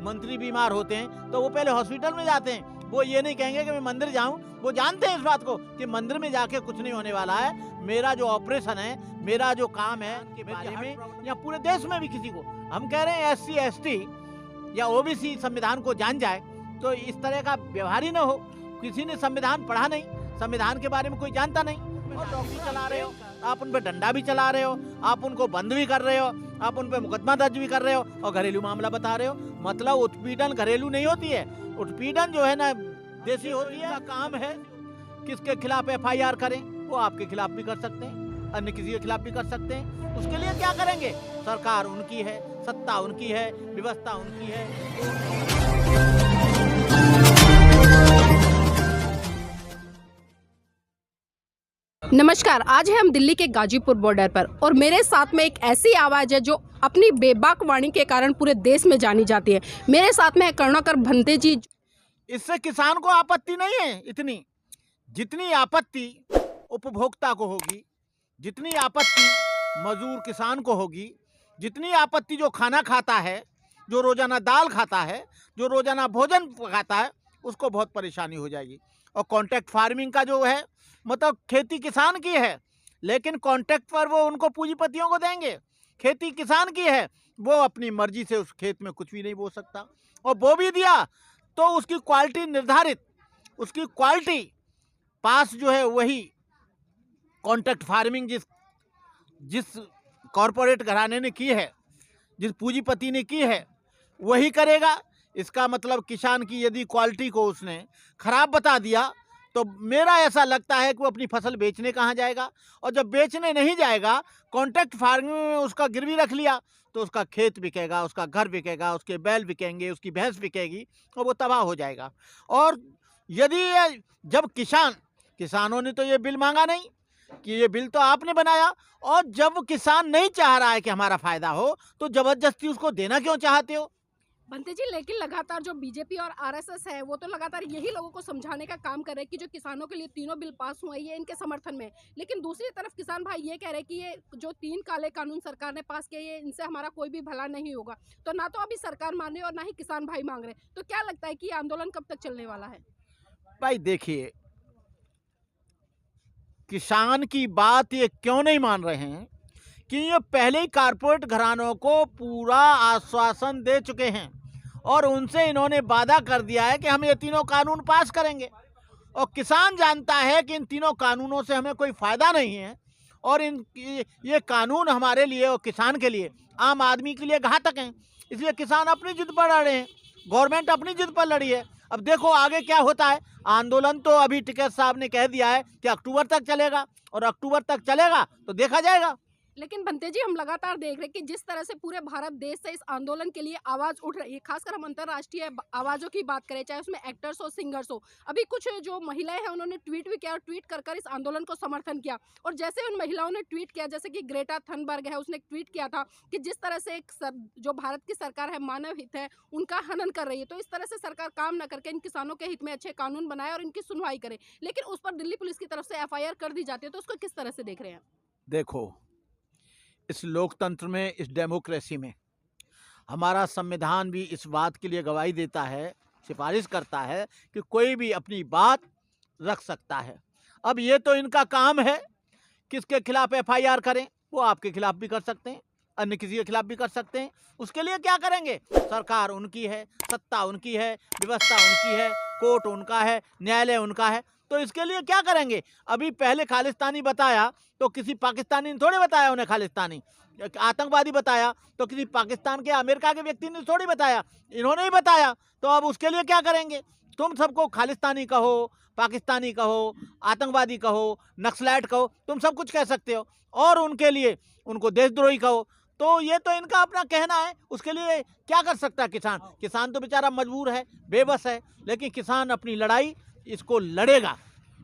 मंत्री बीमार होते हैं तो वो पहले हॉस्पिटल में जाते हैं, वो ये नहीं कहेंगे कि मैं मंदिर जाऊं। वो जानते हैं इस बात को कि मंदिर में जाके कुछ नहीं होने वाला है। मेरा जो ऑपरेशन है, मेरा जो काम है के बारे में या पूरे देश में भी किसी को हम कह रहे हैं SC ST या OBC संविधान को जान जाए तो इस तरह का व्यवहार ही न हो। किसी ने संविधान पढ़ा नहीं, संविधान के बारे में कोई जानता नहीं, और डॉक्टरी चला रहे हो आप, उन पर डंडा भी चला रहे हो, आप उनको बंद भी कर रहे हो, आप उन पर मुकदमा दर्ज भी कर रहे हो और घरेलू मामला बता रहे हो। मतलब उत्पीड़न घरेलू नहीं होती है, उत्पीड़न जो है ना देसी होती है। काम है किसके खिलाफ FIR करें, वो आपके खिलाफ भी कर सकते हैं, अन्य किसी के खिलाफ भी कर सकते हैं। उसके लिए क्या करेंगे? सरकार उनकी है, सत्ता उनकी है, व्यवस्था उनकी है। नमस्कार, आज है हम दिल्ली के गाजीपुर बॉर्डर पर और मेरे साथ में एक ऐसी आवाज़ है जो अपनी बेबाक वाणी के कारण पूरे देश में जानी जाती है। मेरे साथ में है करुणाकर भंते जी। इससे किसान को आपत्ति नहीं है इतनी, जितनी आपत्ति उपभोक्ता को होगी, जितनी आपत्ति मजदूर किसान को होगी, जितनी आपत्ति जो खाना खाता है, जो रोजाना दाल खाता है, जो रोजाना भोजन खाता है, उसको बहुत परेशानी हो जाएगी। और कॉन्ट्रैक्ट फार्मिंग का जो है मतलब खेती किसान की है, लेकिन कॉन्ट्रैक्ट पर वो उनको पूंजीपतियों को देंगे। खेती किसान की है, वो अपनी मर्जी से उस खेत में कुछ भी नहीं बो सकता, और बो भी दिया तो उसकी क्वालिटी निर्धारित, उसकी क्वालिटी पास जो है वही कॉन्ट्रैक्ट फार्मिंग जिस कॉरपोरेट घराने ने की है, जिस पूंजीपति ने की है, वही करेगा। इसका मतलब किसान की यदि क्वालिटी को उसने खराब बता दिया तो मेरा ऐसा लगता है कि वो अपनी फसल बेचने कहाँ जाएगा, और जब बेचने नहीं जाएगा, कॉन्ट्रैक्ट फार्मिंग में उसका गिरवी रख लिया तो उसका खेत बिकेगा, उसका घर बिकेगा, उसके बैल बिकेंगे, उसकी भैंस बिकेगी और वो तबाह हो जाएगा। और यदि जब किसानों ने तो ये बिल मांगा नहीं कि ये बिल तो आपने बनाया, और जब किसान नहीं चाह रहा है कि हमारा फायदा हो तो जबरदस्ती उसको देना क्यों चाहते हो? भंते जी, लेकिन लगातार जो बीजेपी और RSS है वो तो लगातार यही लोगों को समझाने का काम कर रहे हैं कि जो किसानों के लिए तीनों बिल पास हुए ये इनके समर्थन में। लेकिन दूसरी तरफ किसान भाई ये कह रहे हैं कि ये जो 3 काले कानून सरकार ने पास किए, ये इनसे हमारा कोई भी भला नहीं होगा। तो ना तो अभी सरकार मान रही है और ना ही किसान भाई मांग रहे। तो क्या लगता है कि ये आंदोलन कब तक चलने वाला है? भाई देखिए, किसान की बात ये क्यों नहीं मान रहे हैं कि ये पहले ही कारपोरेट घरानों को पूरा आश्वासन दे चुके हैं और उनसे इन्होंने वादा कर दिया है कि हम ये तीनों कानून पास करेंगे, और किसान जानता है कि इन तीनों कानूनों से हमें कोई फायदा नहीं है, और ये कानून हमारे लिए और किसान के लिए, आम आदमी के लिए घातक हैं। इसलिए किसान अपनी जिद पर लड़ रहे हैं, गवर्नमेंट अपनी जिद पर लड़ी है। अब देखो आगे क्या होता है। आंदोलन तो अभी टिकैत साहब ने कह दिया है कि अक्टूबर तक चलेगा, और अक्टूबर तक चलेगा तो देखा जाएगा। लेकिन भंते जी, हम लगातार देख रहे हैं कि जिस तरह से पूरे भारत देश से इस आंदोलन के लिए आवाज उठ रही है, खासकर हम अंतर्राष्ट्रीय आवाजों की बात करें, चाहे उसमें एक्टर्स हो, सिंगर्स हो। अभी कुछ जो महिलाएं हैं उन्होंने ट्वीट भी किया और ट्वीट कर कर इस आंदोलन को समर्थन किया। और जैसे उन महिलाओं ने ट्वीट किया, जैसे कि ग्रेटा थनबर्ग है, उसने ट्वीट किया था कि जिस तरह से जो भारत की सरकार है मानव हित है उनका हनन कर रही है, तो इस तरह से सरकार काम न करके इन किसानों के हित में अच्छे कानून बनाए और इनकी सुनवाई करे। लेकिन उस पर दिल्ली पुलिस की तरफ से FIR कर दी जाती है, तो उसको किस तरह से देख रहे हैं? देखो, इस लोकतंत्र में, इस डेमोक्रेसी में हमारा संविधान भी इस बात के लिए गवाही देता है, सिफारिश करता है कि कोई भी अपनी बात रख सकता है। अब ये तो इनका काम है, किसके खिलाफ FIR करें, वो आपके खिलाफ भी कर सकते हैं, अन्य किसी के खिलाफ भी कर सकते हैं। उसके लिए क्या करेंगे? सरकार उनकी है, सत्ता उनकी है, व्यवस्था उनकी है, कोर्ट उनका है, न्यायालय उनका है, तो इसके लिए क्या करेंगे? अभी पहले खालिस्तानी बताया तो किसी पाकिस्तानी ने थोड़ी बताया उन्हें खालिस्तानी, आतंकवादी बताया तो किसी पाकिस्तान के, अमेरिका के व्यक्ति ने थोड़ी बताया, इन्होंने ही बताया। तो अब उसके लिए क्या करेंगे? तुम सबको खालिस्तानी कहो, पाकिस्तानी कहो, आतंकवादी कहो, नक्सलाइट कहो, तुम सब कुछ कह सकते हो, और उनके लिए उनको देशद्रोही कहो। तो ये तो इनका अपना कहना है, उसके लिए क्या कर सकता है किसान? किसान तो बेचारा मजबूर है, बेबस है, लेकिन किसान अपनी लड़ाई इसको लड़ेगा।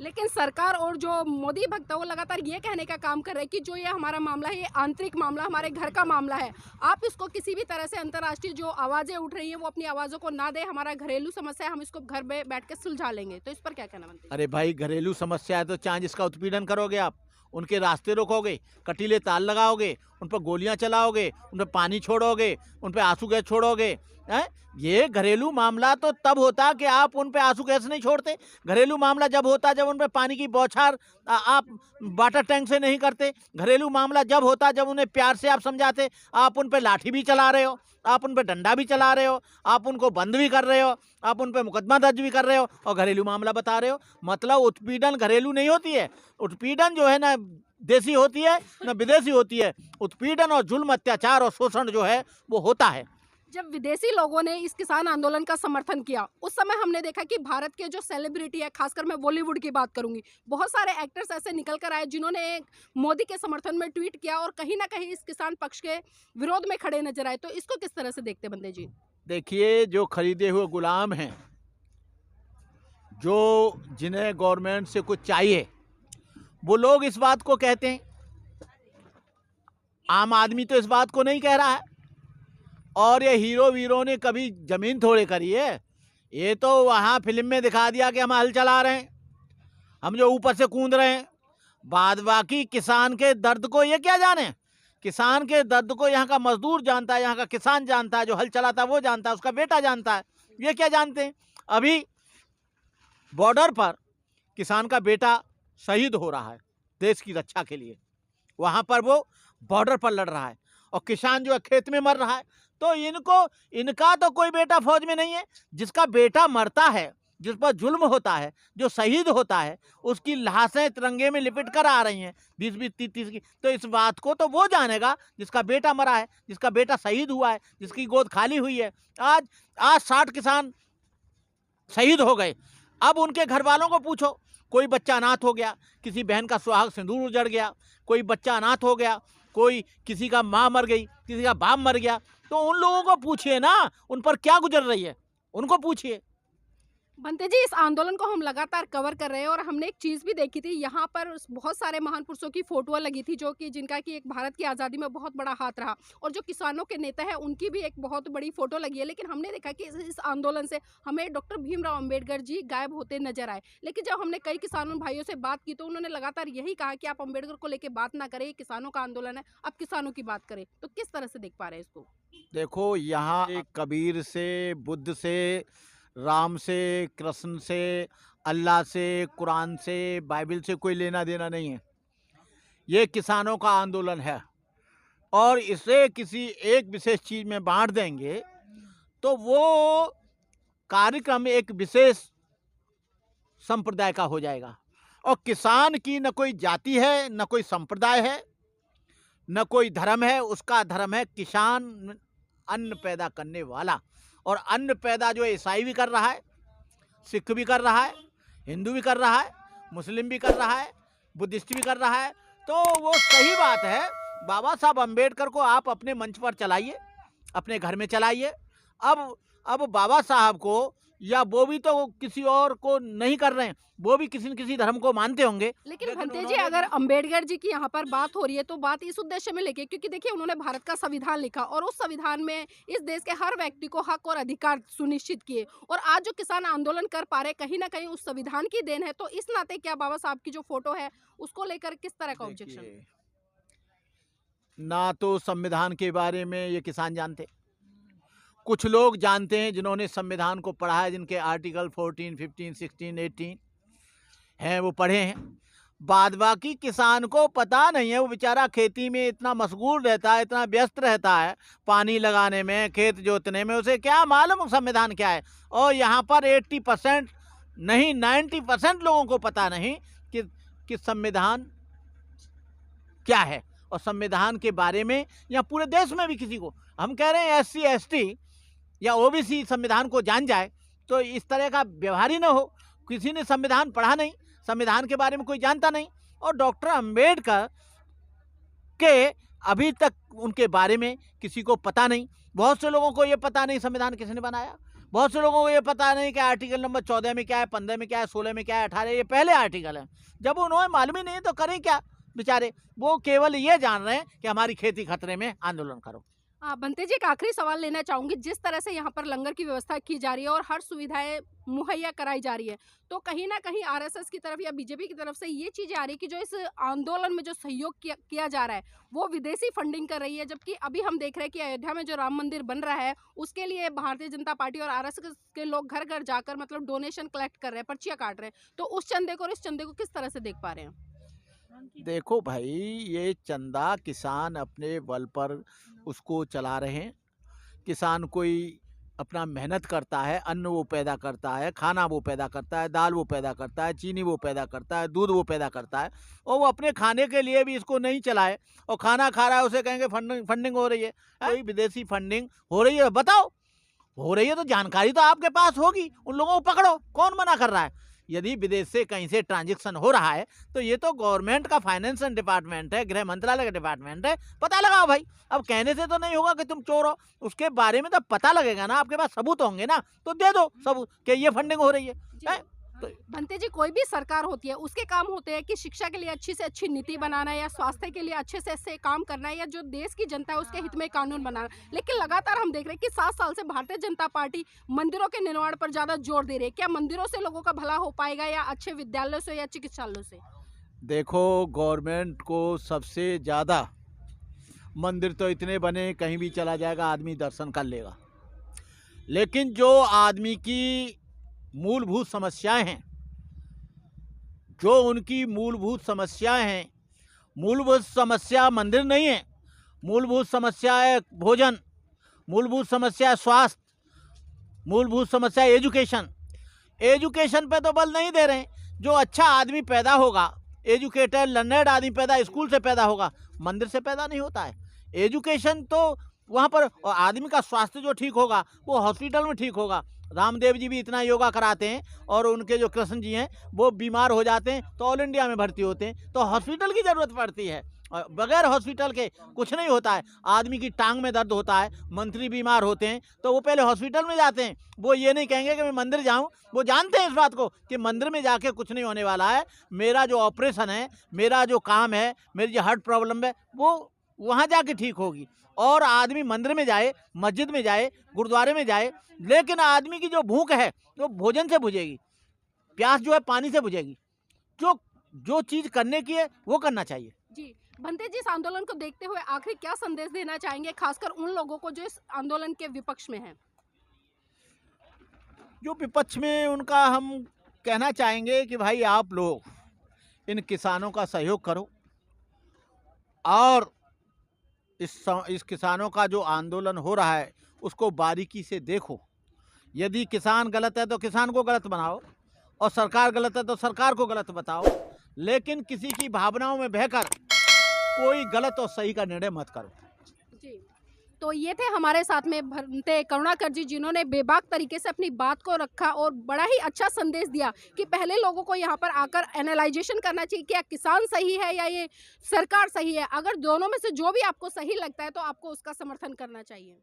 लेकिन सरकार और जो मोदी भक्त है वो लगातार ये कहने का काम कर रहे हैं कि जो ये हमारा मामला है, ये आंतरिक मामला, हमारे घर का मामला है। आप इसको किसी भी तरह से, अंतर्राष्ट्रीय जो आवाज़ें उठ रही हैं वो अपनी आवाज़ों को ना दे, हमारा घरेलू समस्या है, हम इसको घर में बैठ के सुलझा लेंगे। तो इस पर क्या कहना बनता है? अरे भाई, घरेलू समस्या है तो चाहे जिसका उत्पीड़न करोगे आप, उनके रास्ते रोकोगे, कटीले तार लगाओगे, उन पर गोलियां चलाओगे, उन पर पानी छोड़ोगे, उन पर आंसू गैस छोड़ोगे? हैं? ये घरेलू मामला तो तब होता कि आप उन पे आंसू गैस नहीं छोड़ते। घरेलू मामला जब होता जब उन पे पानी की बौछार आप वाटर टैंक से नहीं करते। घरेलू मामला जब होता जब उन्हें प्यार से आप समझाते। आप उन पे लाठी भी चला रहे हो, आप उन पे डंडा भी चला रहे हो, आप उनको बंद भी कर रहे हो, आप उन पे मुकदमा दर्ज भी कर रहे हो और घरेलू मामला बता रहे हो। मतलब उत्पीड़न घरेलू नहीं होती है। उत्पीड़न जो है ना देसी होती है ना विदेशी होती है। उत्पीड़न और जुल्म, अत्याचार और शोषण जो है वो होता है। जब विदेशी लोगों ने इस किसान आंदोलन का समर्थन किया, उस समय हमने देखा कि भारत के जो सेलिब्रिटी है, खासकर मैं बॉलीवुड की बात करूंगी, बहुत सारे एक्टर्स ऐसे निकल कर आए जिन्होंने मोदी के समर्थन में ट्वीट किया और कहीं ना कहीं इस किसान पक्ष के विरोध में खड़े नजर आए। तो इसको किस तरह से देखते बंदे जी? देखिए, जो खरीदे हुए गुलाम हैं, जो जिन्हें गवर्नमेंट से कुछ चाहिए, वो लोग इस बात को कहते हैं। आम आदमी तो इस बात को नहीं कह रहा है। और ये हीरो वीरो ने कभी जमीन थोड़े करी है। ये तो वहाँ फिल्म में दिखा दिया कि हम हल चला रहे हैं, हम जो ऊपर से कूद रहे हैं। बाद बाकी किसान के दर्द को ये क्या जाने? किसान के दर्द को यहाँ का मजदूर जानता है, यहाँ का किसान जानता है, जो हल चलाता है वो जानता है, उसका बेटा जानता है। ये क्या जानते हैं? अभी बॉर्डर पर किसान का बेटा शहीद हो रहा है देश की रक्षा के लिए। वहाँ पर वो बॉर्डर पर लड़ रहा है और किसान जो है खेत में मर रहा है। तो इनका तो कोई बेटा फौज में नहीं है। जिसका बेटा मरता है, जिस पर जुल्म होता है, जो शहीद होता है, उसकी लाशें तिरंगे में लिपट कर आ रही हैं 20-20, 30-30 की। तो इस बात को तो वो जानेगा जिसका बेटा मरा है, जिसका बेटा शहीद हुआ है, जिसकी गोद खाली हुई है। आज 60 किसान शहीद हो गए। अब उनके घर वालों को पूछो, कोई बच्चा अनाथ हो गया, किसी बहन का सुहाग सिंदूर उजड़ गया, कोई बच्चा अनाथ हो गया, कोई किसी का माँ मर गई, किसी का बाप मर गया, तो उन लोगों को पूछिए ना, उन पर क्या गुजर रही है, उनको पूछिए। बनते जी, इस आंदोलन को हम लगातार कवर कर रहे हैं और हमने एक चीज़ भी देखी थी, यहाँ पर बहुत सारे महान पुरुषों की फोटोआं लगी थी जो कि जिनका कि एक भारत की आज़ादी में बहुत बड़ा हाथ रहा, और जो किसानों के नेता हैं उनकी भी एक बहुत बड़ी फोटो लगी है। लेकिन हमने देखा कि इस आंदोलन से हमें डॉक्टर भीमराव अंबेडकर जी गायब होते नजर आए। लेकिन जब हमने कई किसानों भाइयों से बात की तो उन्होंने लगातार यही कहा कि आप अंबेडकर को लेकर बात ना करें, किसानों का आंदोलन है, आप किसानों की बात करें। तो किस तरह से देख पा रहे हैं इसको? देखो, यहाँ कबीर से, बुद्ध से, राम से, कृष्ण से, अल्लाह से, कुरान से, बाइबल से कोई लेना देना नहीं है। ये किसानों का आंदोलन है और इसे किसी एक विशेष चीज़ में बांट देंगे तो वो कार्यक्रम एक विशेष संप्रदाय का हो जाएगा। और किसान की न कोई जाति है, न कोई संप्रदाय है, न कोई धर्म है। उसका धर्म है किसान, अन्न पैदा करने वाला। और अन्न पैदा जो ईसाई भी कर रहा है, सिख भी कर रहा है, हिंदू भी कर रहा है, मुस्लिम भी कर रहा है, बुद्धिस्ट भी कर रहा है। तो वो सही बात है। बाबा साहब अम्बेडकर को आप अपने मंच पर चलाइए, अपने घर में चलाइए। अब बाबा साहब को, या वो भी तो किसी और को नहीं कर रहे हैं, वो भी किसी न किसी धर्म को मानते होंगे। लेकिन भंते जी, अगर अंबेडकर जी की यहाँ पर बात हो रही है तो बात इस उद्देश्य में लेके, क्योंकि देखिए उन्होंने भारत का संविधान लिखा और उस संविधान में इस देश के हर व्यक्ति को हक और अधिकार सुनिश्चित किए, और आज जो किसान आंदोलन कर पा रहे कहीं ना कहीं उस संविधान की देन है। तो इस नाते क्या बाबा साहब की जो फोटो है उसको लेकर किस तरह का ऑब्जेक्शन? ना तो संविधान के बारे में ये किसान जानते। कुछ लोग जानते हैं जिन्होंने संविधान को पढ़ा है, जिनके आर्टिकल 14, 15, 16, 18 हैं, वो पढ़े हैं। बाद बाकी किसान को पता नहीं है। वो बेचारा खेती में इतना मशगूल रहता है, इतना व्यस्त रहता है पानी लगाने में, खेत जोतने में, उसे क्या मालूम संविधान क्या है। और यहाँ पर 80% नहीं 90% लोगों को पता नहीं कि संविधान क्या है। और संविधान के बारे में या पूरे देश में भी किसी को, हम कह रहे हैं SC ST या OBC संविधान को जान जाए तो इस तरह का व्यवहार ही ना हो। किसी ने संविधान पढ़ा नहीं, संविधान के बारे में कोई जानता नहीं। और डॉक्टर अंबेडकर के अभी तक उनके बारे में किसी को पता नहीं। बहुत से लोगों को ये पता नहीं संविधान किसने बनाया। बहुत से लोगों को ये पता नहीं कि आर्टिकल नंबर 14 में क्या है, 15 में क्या है, 16 में क्या है, 18, ये पहले आर्टिकल है। जब उन्हें मालूम ही नहीं तो करें क्या बेचारे। वो केवल ये जान रहे हैं कि हमारी खेती खतरे में, आंदोलन करो। बनते जी, एक आखिरी सवाल लेना चाहूँगी। जिस तरह से यहाँ पर लंगर की व्यवस्था की जा रही है और हर सुविधाएँ मुहैया कराई जा रही है, तो कहीं न कहीं आरएसएस की तरफ या बीजेपी की तरफ से ये चीज़ें आ रही है कि जो इस आंदोलन में जो सहयोग किया किया जा रहा है, वो विदेशी फंडिंग कर रही है। जबकि अभी हम देख रहे हैं कि अयोध्या में जो राम मंदिर बन रहा है, उसके लिए भारतीय जनता पार्टी और आरएसएस के लोग घर-घर जाकर मतलब डोनेशन कलेक्ट कर रहे हैं, पर्चियाँ काट रहे हैं। तो उस चंदे को और इस चंदे को किस तरह से देख पा रहे हैं? देखो भाई, ये चंदा किसान अपने बल पर उसको चला रहे हैं। किसान कोई अपना मेहनत करता है, अन्न वो पैदा करता है, खाना वो पैदा करता है, दाल वो पैदा करता है, चीनी वो पैदा करता है, दूध वो पैदा करता है, और वो अपने खाने के लिए भी इसको नहीं चलाए और खाना खा रहा है, उसे कहेंगे फंडिंग फंडिंग हो रही है। कोई विदेशी फंडिंग हो रही है, बताओ। हो रही है तो जानकारी तो आपके पास होगी, उन लोगों को पकड़ो। कौन मना कर रहा है? यदि विदेश से कहीं से ट्रांजैक्शन हो रहा है तो ये तो गवर्नमेंट का फाइनेंस डिपार्टमेंट है, गृह मंत्रालय का डिपार्टमेंट है, पता लगाओ भाई। अब कहने से तो नहीं होगा कि तुम चोर हो, उसके बारे में तो पता लगेगा ना, आपके पास सबूत होंगे ना, तो दे दो सबूत कि ये फंडिंग हो रही है। हैं? तो बनते जी, कोई भी सरकार होती है, उसके काम होते हैं कि शिक्षा के लिए अच्छी से अच्छी नीति बनाना या स्वास्थ्य के लिए अच्छे से अच्छे काम करना या जो देश की जनता है उसके हित में कानून बनाना। लेकिन लगातार हम देख रहे हैं कि 7 साल से भारतीय जनता पार्टी मंदिरों के निर्माण पर ज़्यादा जोर दे रही है। क्या मंदिरों से लोगों का भला हो पाएगा या अच्छे विद्यालयों से या चिकित्सालयों से? देखो, गवर्नमेंट को सबसे ज़्यादा मंदिर तो इतने बने, कहीं भी चला जाएगा आदमी दर्शन कर लेगा, लेकिन जो आदमी की मूलभूत समस्याएं हैं, जो उनकी मूलभूत समस्याएं हैं, मूलभूत समस्या मंदिर नहीं है। मूलभूत समस्या है भोजन, मूलभूत समस्या है स्वास्थ्य, मूलभूत समस्या है एजुकेशन। एजुकेशन पे तो बल नहीं दे रहे हैं। जो अच्छा आदमी पैदा होगा, एजुकेटेड लर्नर्ड आदमी पैदा स्कूल से पैदा होगा, मंदिर से पैदा नहीं होता है। एजुकेशन तो वहाँ पर, और आदमी का स्वास्थ्य जो ठीक होगा वो हॉस्पिटल में ठीक होगा। रामदेव जी भी इतना योगा कराते हैं, और उनके जो कृष्ण जी हैं वो बीमार हो जाते हैं तो ऑल इंडिया में भर्ती होते हैं, तो हॉस्पिटल की ज़रूरत पड़ती है। और बगैर हॉस्पिटल के कुछ नहीं होता है। आदमी की टांग में दर्द होता है, मंत्री बीमार होते हैं तो वो पहले हॉस्पिटल में जाते हैं। वो ये नहीं कहेंगे कि मैं मंदिर जाऊं। वो जानते हैं इस बात को कि मंदिर में जाके कुछ नहीं होने वाला है। मेरा जो ऑपरेशन है, मेरा जो काम है, मेरी जो हार्ट प्रॉब्लम है, वो वहाँ जाके ठीक होगी। और आदमी मंदिर में जाए, मस्जिद में जाए, गुरुद्वारे में जाए, लेकिन आदमी की जो भूख है वो भोजन से बुझेगी, प्यास जो है पानी से बुझेगी। जो जो चीज़ करने की है वो करना चाहिए। जी, बनते जी, इस आंदोलन को देखते हुए आखिर क्या संदेश देना चाहेंगे, खासकर उन लोगों को जो इस आंदोलन के विपक्ष में हैं? जो विपक्ष में, उनका हम कहना चाहेंगे कि भाई आप लोग इन किसानों का सहयोग करो, और इस किसानों का जो आंदोलन हो रहा है उसको बारीकी से देखो। यदि किसान गलत है तो किसान को गलत बनाओ, और सरकार गलत है तो सरकार को गलत बताओ, लेकिन किसी की भावनाओं में बहकर कोई गलत और सही का निर्णय मत करो। जी, तो ये थे हमारे साथ में भंते करुणाकर जी, जिन्होंने बेबाक तरीके से अपनी बात को रखा और बड़ा ही अच्छा संदेश दिया कि पहले लोगों को यहाँ पर आकर एनालाइजेशन करना चाहिए, क्या किसान सही है या ये सरकार सही है। अगर दोनों में से जो भी आपको सही लगता है तो आपको उसका समर्थन करना चाहिए।